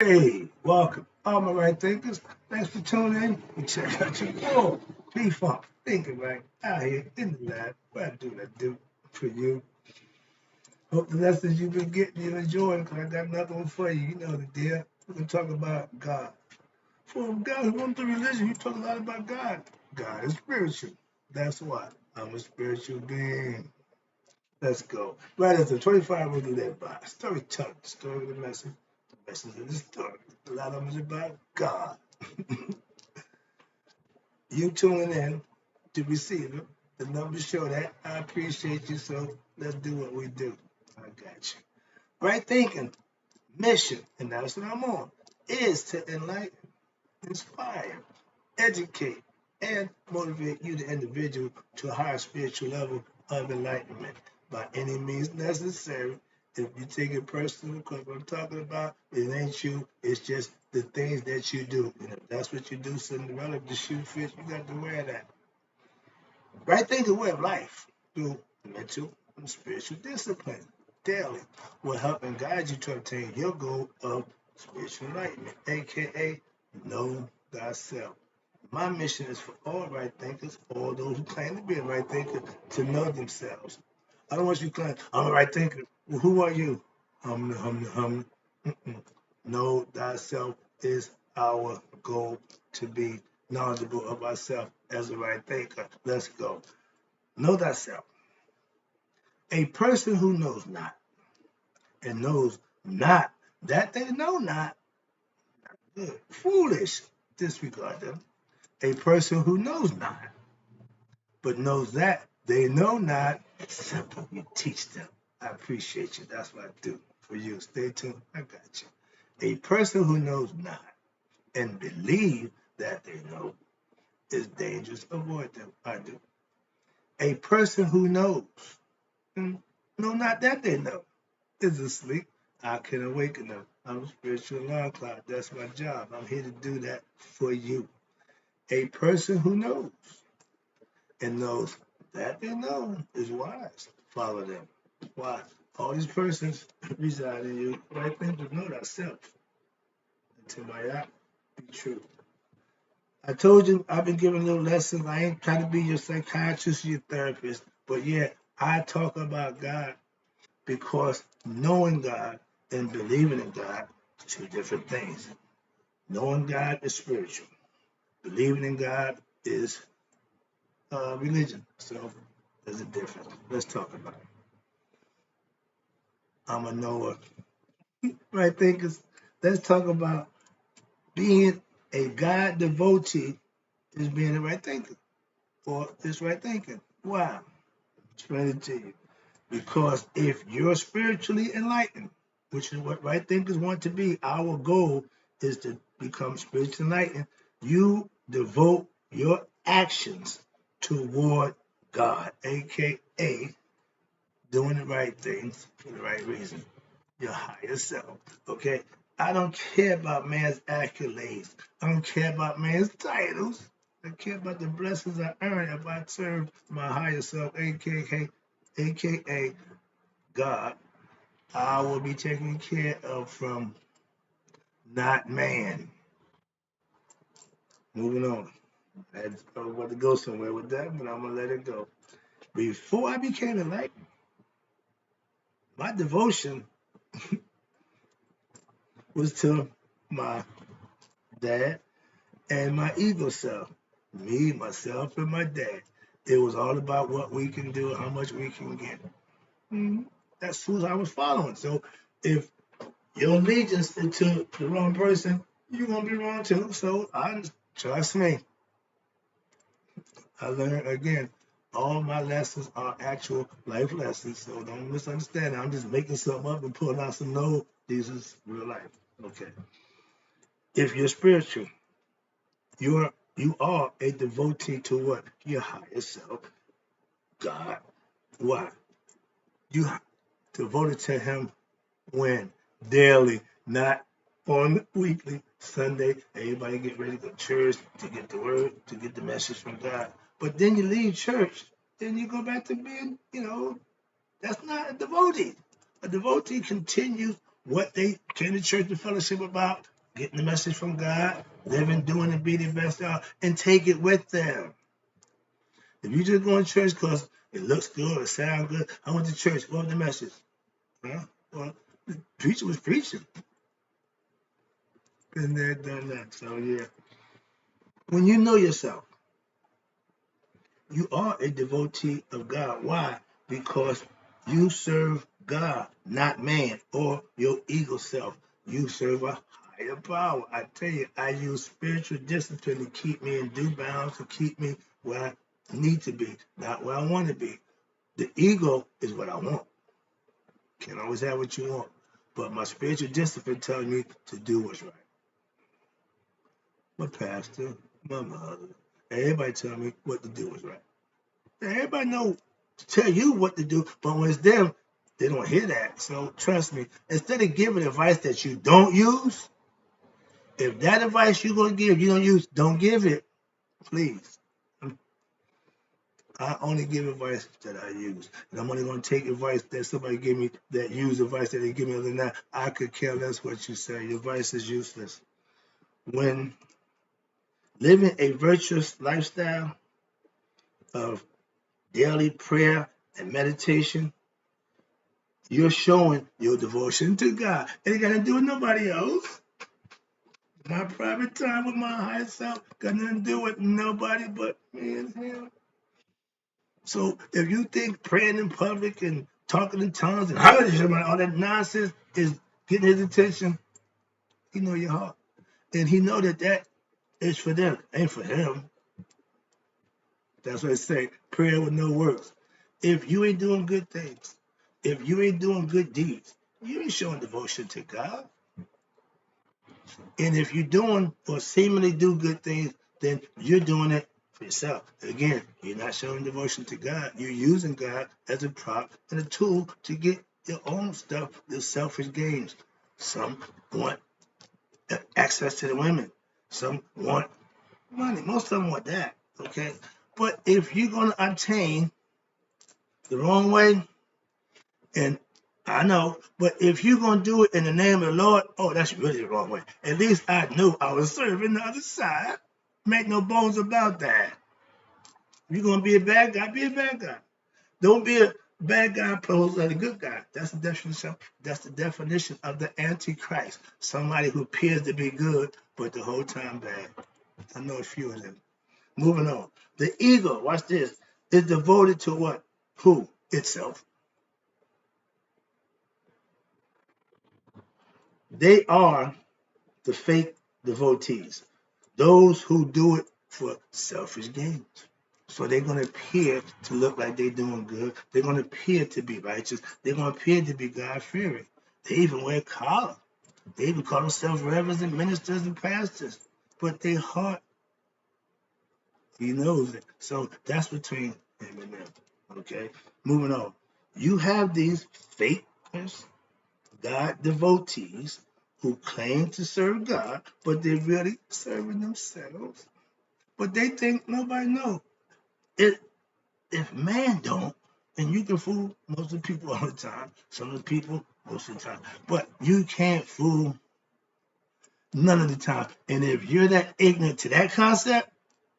Hey, welcome. All my right thinkers. Thanks for tuning in. We check out your boy, P-Funk, thinking right out here in the lab. What I do for you. Hope the lessons you've been getting, you enjoying, because I got another one for you. You know the deal. We're going to talk about God. For a guy who went through religion, you talk a lot about God. God is spiritual. That's why I'm a spiritual being. Let's go. Right as the 25 was led by storytelling, story of the message, the message of the story. A lot of them is about God. You tuning in to receive it. The numbers show that. I appreciate you, so let's do what we do. I got you. Right thinking, mission, and that's what I'm on, is to enlighten, inspire, educate, and motivate you, the individual, to a higher spiritual level of enlightenment by any means necessary. If you take it personal, because what I'm talking about, it ain't you, it's just the things that you do. And if that's what you do, Cinderella, the shoe fits, you got to wear that. Right thinking way of life through mental and spiritual discipline daily will help and guide you to obtain your goal of spiritual enlightenment, aka know thyself. My mission is for all right thinkers, all those who claim to be a right thinker, to know themselves. I don't want you to claim, I'm a right thinker. Well, who are you? Hum. Know thyself is our goal, to be knowledgeable of ourselves as a right thinker. Let's go. Know thyself. A person who knows not and knows not that they know not, good, foolish, disregard them. A person who knows not but knows that they know not, simple, you teach them. I appreciate you. That's what I do for you. Stay tuned. I got you. A person who knows not and believe that they know is dangerous. Avoid them. I do. A person who knows, know not that they know, is asleep. I can awaken them. I'm a spiritual alarm clock. That's my job. I'm here to do that for you. A person who knows and knows that they know is wise. Follow them. Why? All these persons reside in you. Right thing to know thyself. Until my act be true. I told you I've been giving little lessons. I ain't trying to be your psychiatrist or your therapist, but yeah, I talk about God because knowing God and believing in God are two different things. Knowing God is spiritual. Believing in God is religion. So there's a difference. Let's talk about it. I'm a knower. Right thinkers. Let's talk about being a God devotee is being a right thinker or is right thinking. Why? Explain it to you. Because if you're spiritually enlightened, which is what right thinkers want to be, our goal is to become spiritually enlightened. You devote your actions toward God, aka doing the right things for the right reason, your higher self. Okay? I don't care about man's accolades. I don't care about man's titles. I care about the blessings I earn if I serve my higher self, aka God. I will be taken care of from not man. Moving on. I was about to go somewhere with that, but I'm gonna let it go. Before I became enlightened, my devotion was to my dad and my ego self. Me, myself, and my dad. It was all about what we can do, how much we can get. That's who I was following. So if your allegiance is to the wrong person, you're gonna be wrong too. So I trust me. I learned again. All my lessons are actual life lessons, so don't misunderstand. I'm just making something up and pulling out some no. These is real life. Okay. If you're spiritual, you are a devotee to what? Your higher self, God. Why? You devoted to Him when? Daily, not on weekly, Sunday. Everybody get ready to go to church to get the word, to get the message from God. But then you leave church, then you go back to being, that's not a devotee. A devotee continues what they came to church and fellowship about getting the message from God, living, doing, and be the best out, and take it with them. If you just go to church because it looks good, it sounds good, I went to church, what was the message? Huh? Well, the preacher was preaching. Been there, done that. So yeah. When you know yourself, you are a devotee of God. Why? Because you serve God, not man or your ego self. You serve a higher power. I tell you, I use spiritual discipline to keep me in due bounds, to keep me where I need to be, not where I want to be. The ego is what I want. Can't always have what you want. But my spiritual discipline tells me to do what's right. My pastor, my mother, everybody tell me what to do is right. Everybody know to tell you what to do, but when it's them, they don't hear that. So trust me, instead of giving advice that you don't use, if that advice you're gonna give you don't use, don't give it, please. I only give advice that I use, and I'm only gonna take advice that somebody give me that use advice that they give me. Other than that, I could care less what you say. Your advice is useless. When living a virtuous lifestyle of daily prayer and meditation, you're showing your devotion to God. It ain't got to do with nobody else. My private time with my higher self got nothing to do with nobody but me and him. So if you think praying in public and talking in tongues and all that nonsense is getting his attention, he know your heart. And he know that that is for them, ain't for him. That's what I say, prayer with no works. If you ain't doing good things, if you ain't doing good deeds, you ain't showing devotion to God. And if you're doing or seemingly do good things, then you're doing it for yourself. Again, you're not showing devotion to God. You're using God as a prop and a tool to get your own stuff, your selfish gains. Some want access to the women. Some want money. Most of them want that. Okay. But if you're going to obtain the wrong way, and I know, but if you're going to do it in the name of the Lord, oh, that's really the wrong way. At least I knew I was serving the other side. Make no bones about that. If you're going to be a bad guy, be a bad guy. Don't be a bad guy posed as a good guy. That's the definition. That's the definition of the Antichrist. Somebody who appears to be good, but the whole time bad. I know a few of them. Moving on. The ego, watch this, is devoted to what? Who? Itself. They are the fake devotees, those who do it for selfish gains. So they're going to appear to look like they're doing good. They're going to appear to be righteous. They're going to appear to be God-fearing. They even wear collar. They even call themselves reverends and ministers and pastors. But their heart, he knows it. So that's between him and them. Okay? Moving on. You have these fakers, God devotees, who claim to serve God, but they're really serving themselves. But they think nobody knows. If man don't, and you can fool most of the people all the time, some of the people most of the time, but you can't fool none of the time. And if you're that ignorant to that concept,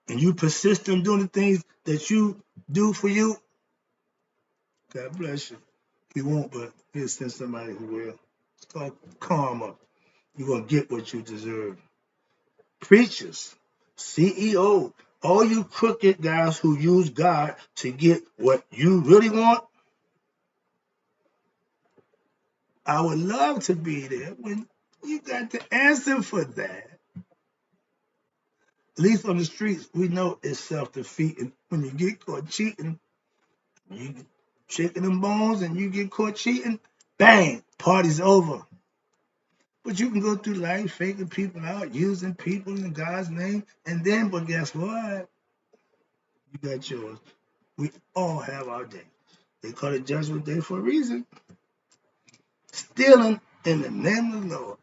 and you persist in doing the things that you do for you, God bless you. He won't, but he'll send somebody who will. It's called karma. You're going to get what you deserve. Preachers, CEO, all you crooked guys who use God to get what you really want, I would love to be there when you got the answer for that. At least on the streets, we know it's self-defeating. When you get caught cheating, you shaking them bones and you get caught cheating, bang, party's over. But you can go through life faking people out, using people in God's name, and then, but guess what? You got yours. We all have our day. They call it Judgment Day for a reason. Stealing in the name of the Lord.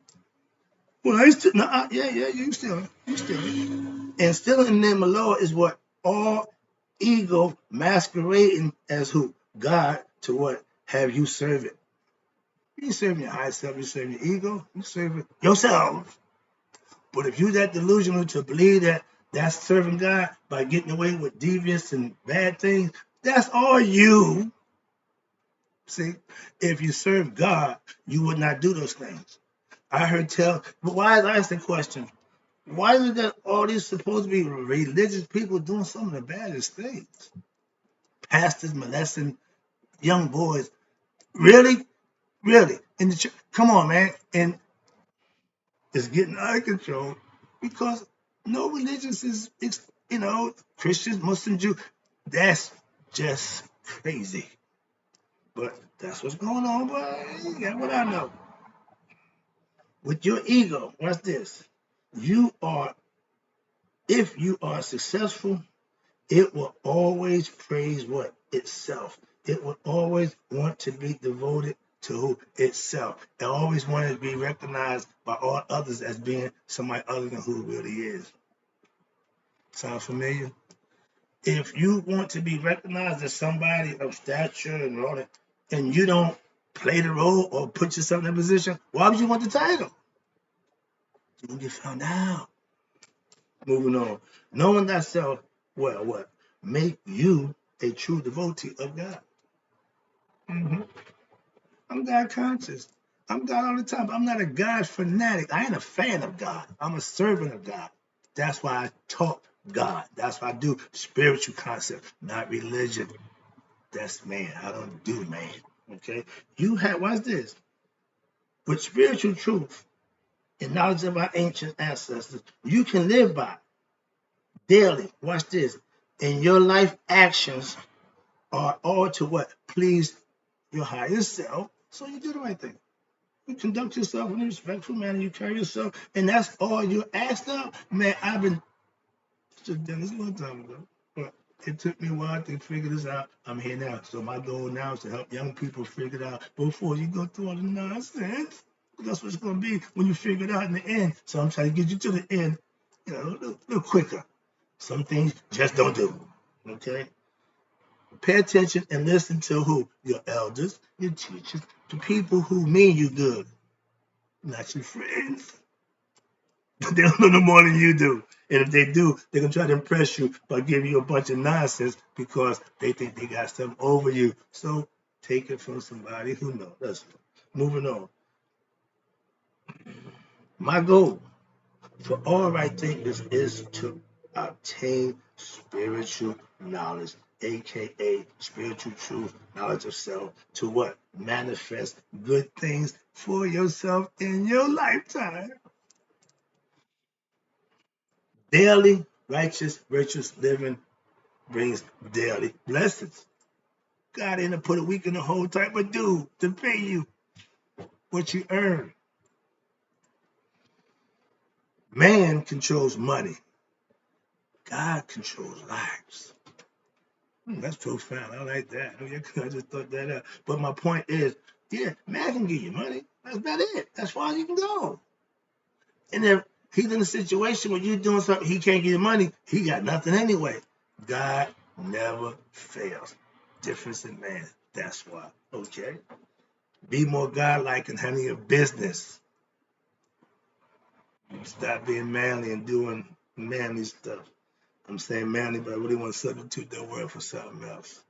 Well, I still, no, yeah, you stealing. You stealing. And stealing in the name of the Lord is what all ego masquerading as who? God to what? Have you serve it. You ain't serving your high self, you serving your ego, you serving yourself. But if you're that delusional to believe that that's serving God by getting away with devious and bad things, that's all you. See, if you serve God, you would not do those things. I heard tell, but why I asked the question, why is it that all these supposed to be religious people doing some of the baddest things? Pastors molesting young boys. Really? Really? In the church? Come on, man. And it's getting out of control because no religion is, Christians, Muslims, Jew. That's just crazy. But that's what's going on, boy. Yeah, what I know. With your ego, watch this. You are, if you are successful, it will always praise what? Itself. It will always want to be devoted to who? Itself. It always wanted to be recognized by all others as being somebody other than who it really is. Sound familiar? If you want to be recognized as somebody of stature and all that, and you don't play the role or put yourself in a position, why would you want the title? You're gonna get found out. Moving on. Knowing thyself, well, what? Make you a true devotee of God. Mm-hmm. I'm God conscious. I'm God all the time. I'm not a God fanatic. I ain't a fan of God. I'm a servant of God. That's why I talk God. That's why I do spiritual concept, not religion. That's man. I don't do man. Okay? You have, watch this. With spiritual truth and knowledge of our ancient ancestors, you can live by daily. Watch this. And your life actions are all to what? Please your higher self. So you do the right thing. You conduct yourself in a respectful manner. You carry yourself, and that's all you're asked of. Man, I've been just done this a long time ago, but it took me a while to figure this out. I'm here now, so my goal now is to help young people figure it out before you go through all the nonsense. That's what it's going to be when you figure it out in the end. So I'm trying to get you to the end, a little quicker. Some things just don't do. Okay. Pay attention and listen to who? Your elders, your teachers, the people who mean you good, not your friends. They don't know no more than you do. And if they do, they're going to try to impress you by giving you a bunch of nonsense because they think they got something over you. So take it from somebody who knows. That's moving on. My goal for all right thinkers is to obtain spiritual knowledge, aka spiritual truth, knowledge of self, to what? Manifest good things for yourself in your lifetime. Daily righteous, virtuous living brings daily blessings. God ain't to put a week in the whole type of dude to pay you what you earn. Man controls money. God controls lives. That's profound. I like that. I just thought that out. But my point is, yeah, man can give you money. That's about it. As far as you can go. And if he's in a situation where you're doing something, he can't give you money, he got nothing anyway. God never fails. Difference in man. That's why. Okay. Be more godlike and handle your business. Stop being manly and doing manly stuff. I'm saying manly, but I really want to substitute that word for something else.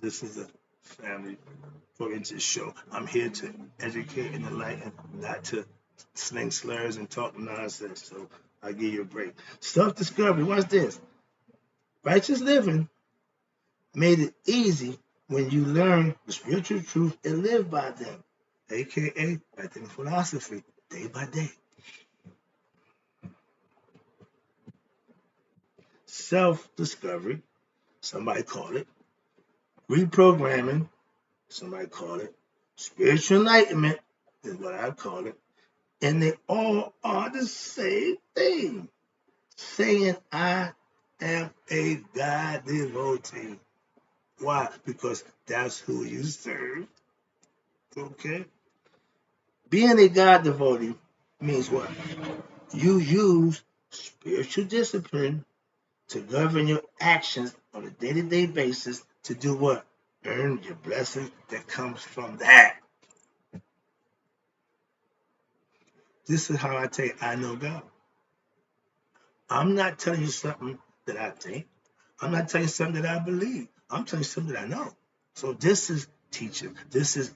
This is a family-oriented show. I'm here to educate and enlighten, not to sling slurs and talk nonsense. So I'll give you a break. Self-discovery, watch this. Righteous living made it easy when you learn the spiritual truth and live by them, aka I think philosophy, day by day. Self-discovery, somebody call it. Reprogramming, somebody call it. Spiritual enlightenment is what I call it. And they all are the same thing. Saying I am a God devotee. Why? Because that's who you serve. Okay? Being a God devotee means what? You use spiritual discipline to govern your actions on a day-to-day basis to do what? Earn your blessing that comes from that. This is how I take I know God. I'm not telling you something that I think. I'm not telling you something that I believe. I'm telling you something that I know. So this is teaching. This is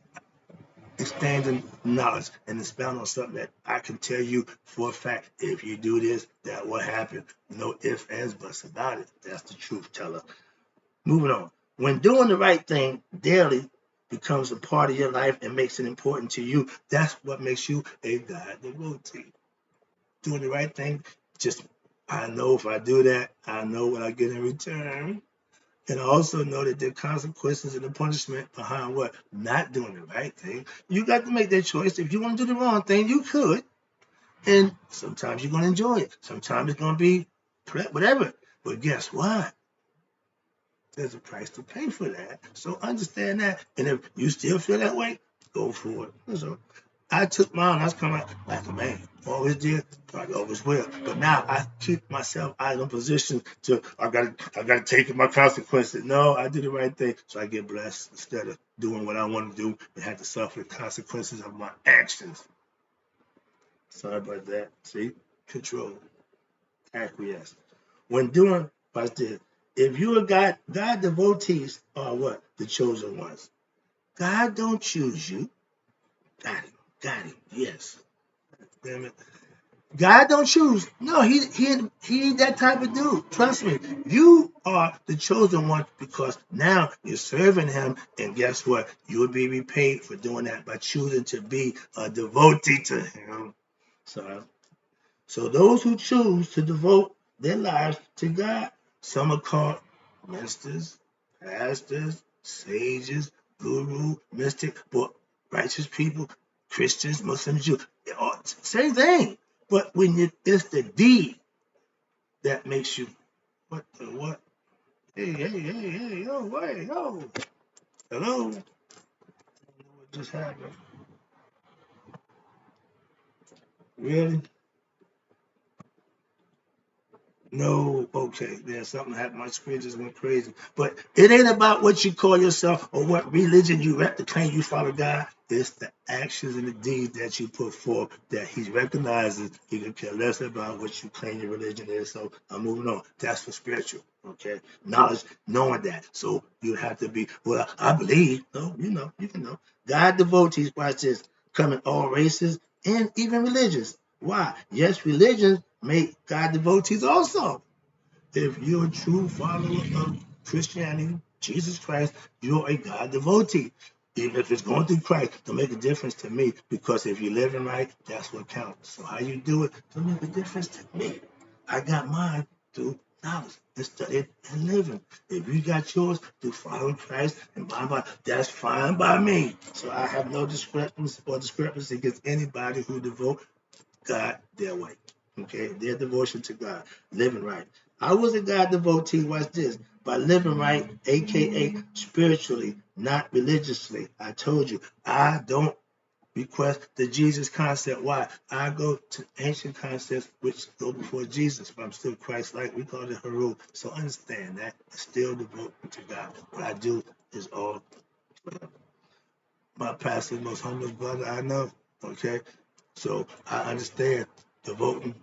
expanding knowledge and expound on something that I can tell you for a fact. If you do this, that will happen. No ifs, ands, buts about it. That's the truth teller. Moving on. When doing the right thing daily becomes a part of your life and makes it important to you, that's what makes you a God devotee. Doing the right thing, just I know if I do that, I know what I get in return. And I also know that there are consequences and the punishment behind what? Not doing the right thing. You got to make that choice. If you want to do the wrong thing, you could. And sometimes you're going to enjoy it. Sometimes it's going to be whatever. But guess what? There's a price to pay for that. So understand that. And if you still feel that way, go for it. So I took mine. I was coming out like a man. Always did. I always will. But now I keep myself out of a position to I gotta take my consequences. No, I do the right thing. So I get blessed instead of doing what I want to do and have to suffer the consequences of my actions. Sorry about that. See? Control. Acquiesce. When doing watch this. If you are God devotees are what? The chosen ones. God don't choose you. Got it. Got it. Yes. Damn it. God don't choose. No, he ain't that type of dude. Trust me. You are the chosen one because now you're serving him, and guess what? You'll be repaid for doing that by choosing to be a devotee to him. So those who choose to devote their lives to God, some are called ministers, pastors, sages, guru, mystic, but righteous people, Christians, Muslims, Jews, same thing. But when it's the deed that makes you what the what? Hey, yo, wait, yo, hello, what just happened? Really? No, okay, there's something happened. My screen just went crazy. But it ain't about what you call yourself or what religion you rep to claim you follow God. It's the actions and the deeds that you put forth that He recognizes. He can care less about what you claim your religion is. So I'm moving on. That's for spiritual, okay? Knowledge, knowing that. So you have to be, well, I believe. No, you can know. God devotees, watch this, come in all races and even religions. Why? Yes, religions make God devotees also. If you're a true follower of Christianity, Jesus Christ, you're a God devotee. Even if it's going through Christ, don't make a difference to me because if you're living right, that's what counts. So how you do it don't make a difference to me. I got mine through knowledge and studying and living. If you got yours through following Christ and by that's fine by me. So I have no discrepancy against anybody who devote God their way. Okay, their devotion to God, living right. I was a God devotee, watch this, by living right, aka spiritually, not religiously. I told you, I don't request the Jesus concept. Why? I go to ancient concepts which go before Jesus, but I'm still Christ-like. We call it Haru. So understand that. I still devote to God. What I do is all my pastor, most humble brother I know. Okay, so I understand devoting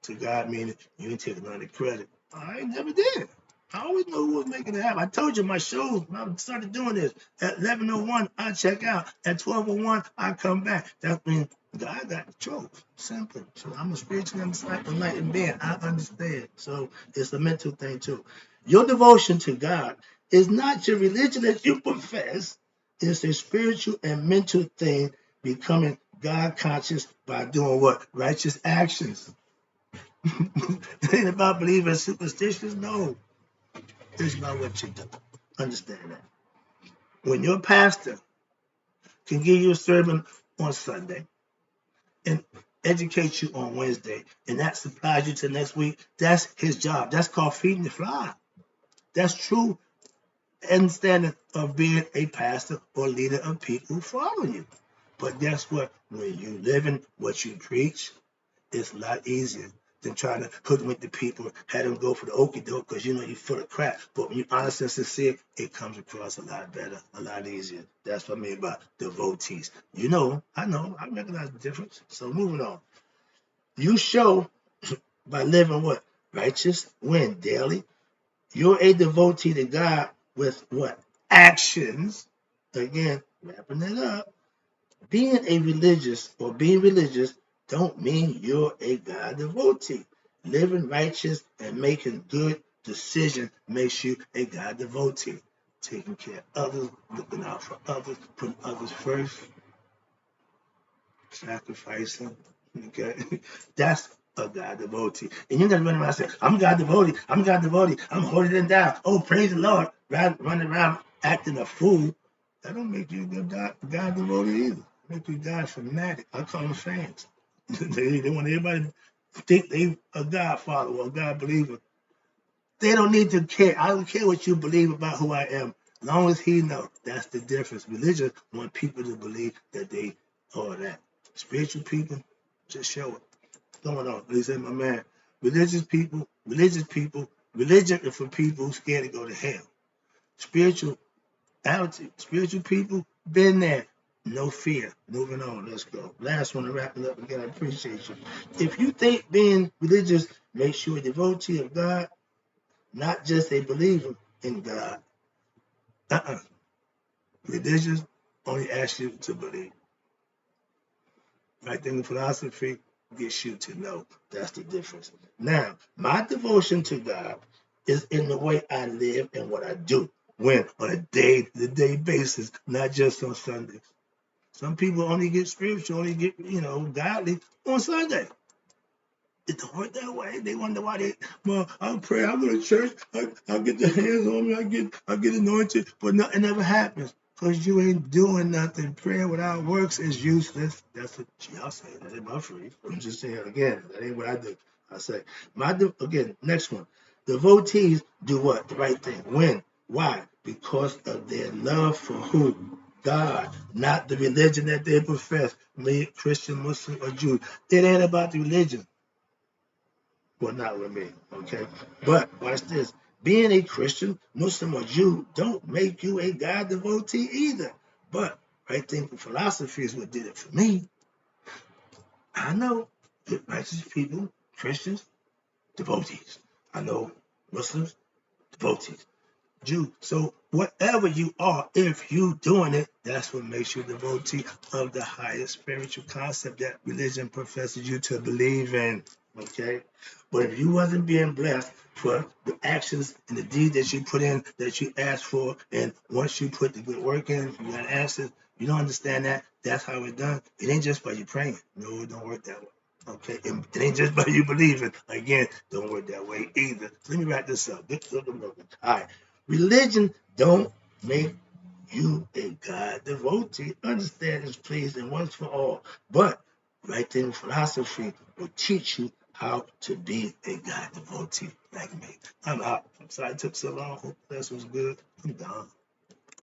to God meaning you ain't taking none of the credit. I never did. I always know who was making it happen. I told you my shows when I started doing this. At 11:01, I check out. At 12:01, I come back. That means God got control. Simple. So I'm a spiritually enlightened being. I understand. So it's a mental thing too. Your devotion to God is not your religion that you profess. It's a spiritual and mental thing, becoming God conscious by doing what? Righteous actions. It ain't about believing superstitions. No. It's about what you do. Understand that. When your pastor can give you a sermon on Sunday and educate you on Wednesday, and that supplies you to next week, that's his job. That's called feeding the fly. That's true understanding of being a pastor or leader of people who follow you. But guess what? When you live in what you preach, it's a lot easier than trying to hoodwink the people, have them go for the okie doke because you know you're full of crap. But when you're honest and sincere, it comes across a lot better, a lot easier. That's what I mean by devotees. You know, I recognize the difference. So moving on. You show by living what? Righteous win daily. You're a devotee to God with what? Actions. Again, wrapping it up. Being religious don't mean you're a God devotee. Living righteous and making good decisions makes you a God devotee. Taking care of others, looking out for others, putting others first, sacrificing. Okay, that's a God devotee. And you're gonna run around and say, "I'm God devotee. I'm God devotee. I'm holding them down. Oh, praise the Lord!" Running around acting a fool. That don't make you a good God devotee either. Make you God fanatic. I call them fans. They want everybody to think they a God follower or a God believer. They don't need to care. I don't care what you believe about who I am. As long as he knows, that's the difference. Religion want people to believe that they are that. Spiritual people, just show it. Going on. They say, my man, religion is for people who scared to go to hell. Spiritual people, been there. No fear. Moving on. Let's go. Last one to wrap it up again. I appreciate you. If you think being religious makes you a devotee of God, not just a believer in God. Religion only asks you to believe. Right? Then the philosophy gets you to know. That's the difference. Now, my devotion to God is in the way I live and what I do. When on a day-to-day basis, not just on Sundays. Some people only get spiritual, only get, godly on Sunday. It don't work that way. They wonder why well, I'll pray, I'll go to church, I'll get the hands on me, I get anointed, but it never happens. Because you ain't doing nothing. Prayer without works is useless. That's what y'all say. That ain't my free. I'm just saying again, that ain't what I do. I say, again, next one. Devotees do what? The right thing. When? Why? Because of their love for who? God, not the religion that they profess, be it Christian, Muslim, or Jew. It ain't about the religion. Well, not with me, okay? But watch this. Being a Christian, Muslim, or Jew don't make you a God devotee either. But right thinking philosophy is what did it for me. I know righteous people, Christians, devotees. I know Muslims, devotees. Jew. So whatever you are, if you doing it, that's what makes you a devotee of the highest spiritual concept that religion professes you to believe in. Okay? But if you wasn't being blessed for the actions and the deeds that you put in, that you asked for, and once you put the good work in, you got answers, you don't understand that, that's how it's done. It ain't just by you praying. No, it don't work that way. Okay, and it ain't just by you believing. Again, don't work that way either. So let me wrap this up. All right. Religion don't make you a God devotee. Understand this, please, and once for all. But right then, philosophy will teach you how to be a God devotee like me. I'm out. I'm sorry it took so long. Hope this was good. I'm done.